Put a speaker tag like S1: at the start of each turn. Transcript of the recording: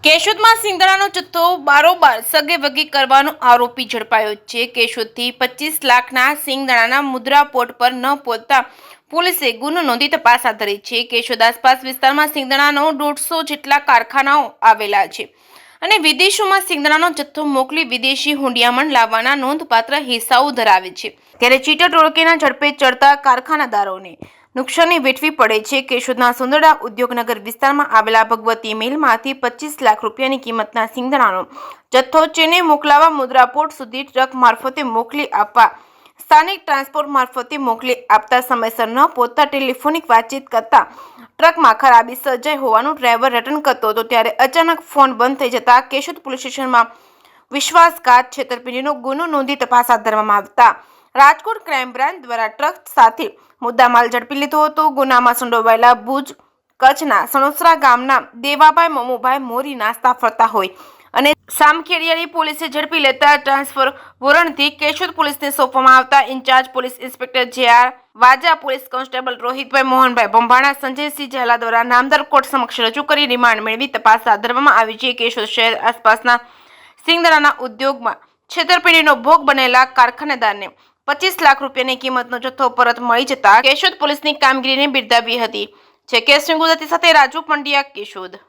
S1: કેશોદમાં સિંગડાનો જથ્થો બારોબાર સગે વગે કરવાનો આરોપી ઝડપાયો છે। કેશોદથી 25 લાખના સિંગદાણાના મુદ્રા પોર્ટ પર ન પહોંચતા પોલીસે ગુનો નોંધી તપાસ હાથ ધરી છે। કેશોદ આસપાસ વિસ્તારમાં સિંગદાણાનો 150 જેટલા કારખાનાઓ આવેલા છે અને વિદેશોમાં સિંગદાણાનો જથ્થો મોકલી વિદેશી હુંડિયામણ લાવવાના નોંધપાત્ર હિસ્સાઓ ધરાવે છે। ત્યારે ચીટર ટોળકીના ઝડપે ચડતા કારખાનાદારોને નુકસાની વેઠવી પડે છે। કેશોદના સુંદરડા ઉદ્યોગનગર વિસ્તારમાં આવેલા ભગવતી મિલમાંથી 25 લાખ રૂપિયાની કિંમતના સિંગદાણાનો જથ્થો ચેન્નઈ મોકલાવા મુદ્રા પોર્ટ સુધી ટ્રક મારફતે મોકલી આપવા સ્થાનિક ટ્રાન્સપોર્ટ મારફતે મોકલી આપતા સમયસર ન પહોંચતા ટેલિફોનિક વાતચીત કરતા ટ્રકમાં ખરાબી સર્જાઈ હોવાનું ડ્રાઈવર રટન કરતો હતો। ત્યારે અચાનક ફોન બંધ થઈ જતા કેશોદ પોલીસ સ્ટેશનમાં વિશ્વાસઘાત છેતરપિંડીનો ગુનો નોંધી તપાસ હાથ ધરવામાં આવતા રાજકોટ ક્રાઇમ બ્રાન્ચ દ્વારા ટ્રક સાથે મુદ્દામાલ ઝડપી લીધો હતો। ગુનામાં સંડોવાયેલા ભુજ કચ્છના સણોસરા ગામના દેવાભાઈ મમુભાઈ મોરી નાસ્તા ફરતા હોય અને સામખેડિયાની પોલીસે ઝડપી લેતા ટ્રાન્સફર વોરંટથી કેશોદ પોલીસને સોંપવામાં આવતા ઇન્ચાર્જ પોલીસ ઇન્સ્પેક્ટર જે.આર. વાજા, પોલીસ કોન્સ્ટેબલ રોહિતભાઈ મોહનભાઈ ભંભાણા, સંજયસિંહ ઝાલા દ્વારા નામદાર કોર્ટ સમક્ષ રજૂ કરી રિમાન્ડ મેળવી તપાસ હાથ ધરવામાં આવી છે। કેશોદ શહેર આસપાસના સિંગદાણાના ઉદ્યોગમાં છેતરપિંડીનો ભોગ બનેલા કારખાનેદારને 25 લાખ રૂપિયાની કિંમતનો જથ્થો પરત મળી જતા કેશોદ પોલીસની કામગીરીને બિરદાવી હતી। કેસ ગુજરાતી સાથે રાજુ પંડ્યા, કેશોદ।